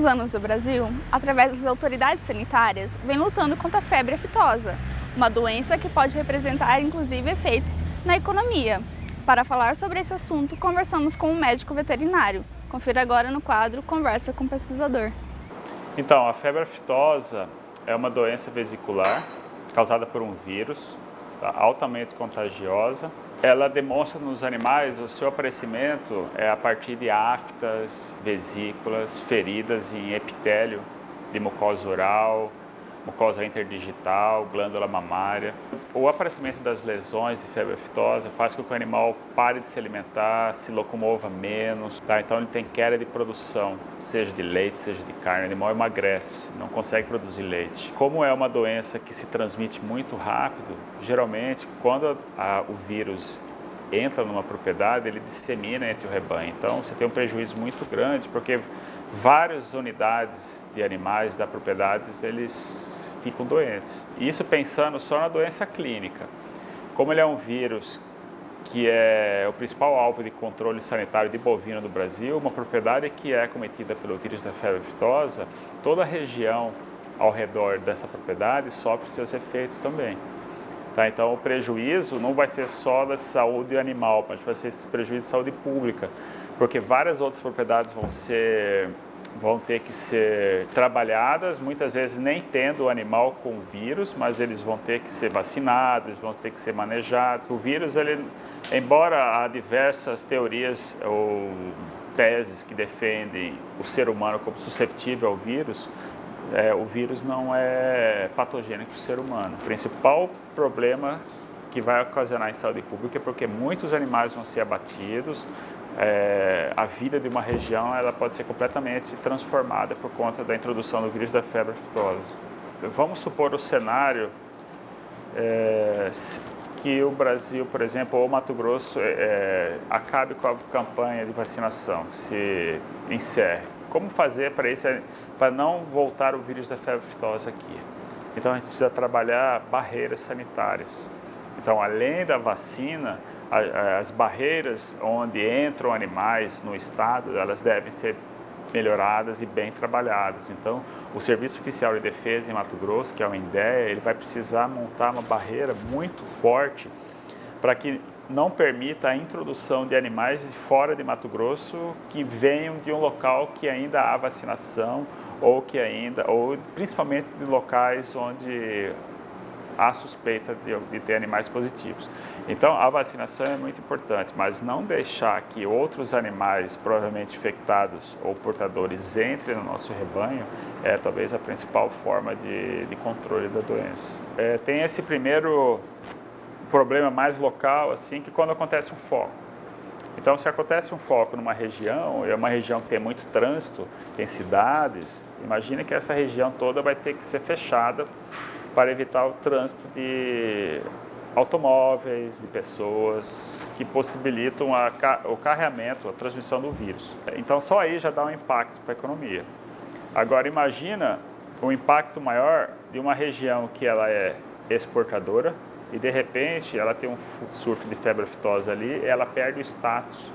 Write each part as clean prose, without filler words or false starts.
últimos anos, o Brasil, através das autoridades sanitárias, vem lutando contra a febre aftosa, uma doença que pode representar, inclusive, efeitos na economia. Para falar sobre esse assunto, conversamos com um médico veterinário. Confira agora no quadro Conversa com o Pesquisador. Então, a febre aftosa é uma doença vesicular causada por um vírus, altamente contagiosa. Ela demonstra nos animais o seu aparecimento a partir de aftas, vesículas, feridas em epitélio de mucosa oral, mucosa interdigital, glândula mamária. O aparecimento das lesões de febre aftosa faz com que o animal pare de se alimentar, se locomova menos, Então ele tem queda de produção, seja de leite, seja de carne. O animal emagrece, não consegue produzir leite. Como é uma doença que se transmite muito rápido, geralmente quando o vírus entra numa propriedade, ele dissemina entre o rebanho. Então você tem um prejuízo muito grande, porque várias unidades de animais da propriedade, eles ficam doentes. Isso pensando só na doença clínica. Como ele é um vírus que é o principal alvo de controle sanitário de bovino do Brasil, uma propriedade que é acometida pelo vírus da febre aftosa, toda a região ao redor dessa propriedade sofre seus efeitos também. Então o prejuízo não vai ser só da saúde animal, mas vai ser esse prejuízo de saúde pública, porque várias outras propriedades vão ter que ser trabalhadas, muitas vezes nem tendo o animal com vírus, mas eles vão ter que ser vacinados, vão ter que ser manejados. O vírus, embora há diversas teorias ou teses que defendem o ser humano como susceptível ao vírus, o vírus não é patogênico para o ser humano. O principal problema que vai ocasionar em saúde pública é porque muitos animais vão ser abatidos, a vida de uma região ela pode ser completamente transformada por conta da introdução do vírus da febre aftosa. Vamos supor o cenário que o Brasil, por exemplo, ou Mato Grosso acabe com a campanha de vacinação, se encerre. Como fazer para não voltar o vírus da febre aftosa aqui? Então a gente precisa trabalhar barreiras sanitárias. Então, além da vacina, as barreiras onde entram animais no estado, elas devem ser melhoradas e bem trabalhadas. Então, o Serviço Oficial de Defesa em Mato Grosso, que é o INDEA, ele vai precisar montar uma barreira muito forte para que não permita a introdução de animais de fora de Mato Grosso que venham de um local que ainda há vacinação ou principalmente de locais onde há suspeita de ter animais positivos. Então, a vacinação é muito importante, mas não deixar que outros animais provavelmente infectados ou portadores entrem no nosso rebanho é talvez a principal forma de controle da doença. Tem esse primeiro problema mais local, assim, que quando acontece um foco. Então, se acontece um foco numa região, é uma região que tem muito trânsito, tem cidades, imagine que essa região toda vai ter que ser fechada para evitar o trânsito de automóveis, de pessoas, que possibilitam o carregamento, a transmissão do vírus. Então, só aí já dá um impacto para a economia. Agora, imagina o impacto maior de uma região que ela é exportadora e, de repente, ela tem um surto de febre aftosa ali, ela perde o status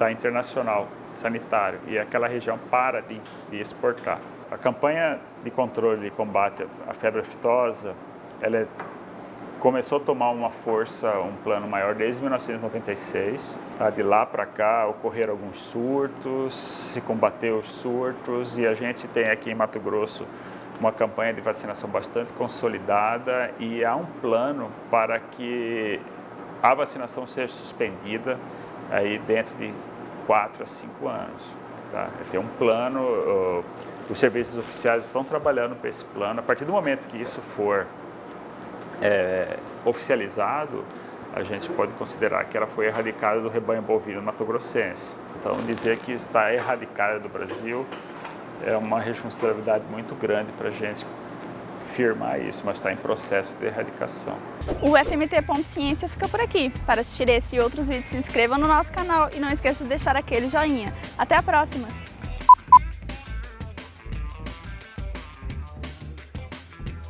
internacional sanitário e aquela região para de exportar. A campanha de controle e combate à febre aftosa, ela começou a tomar uma força, um plano maior desde 1996. De lá para cá ocorreram alguns surtos, se combateu os surtos e a gente tem aqui em Mato Grosso uma campanha de vacinação bastante consolidada e há um plano para que a vacinação seja suspendida aí dentro de 4 a 5 anos. Tem um plano, os serviços oficiais estão trabalhando para esse plano. A partir do momento que isso for oficializado, a gente pode considerar que ela foi erradicada do rebanho bovino mato-grossense. Então, dizer que está erradicada do Brasil é uma responsabilidade muito grande para a gente firmar isso, mas está em processo de erradicação. O FMT.Ciência fica por aqui. Para assistir esse e outros vídeos, se inscreva no nosso canal e não esqueça de deixar aquele joinha. Até a próxima!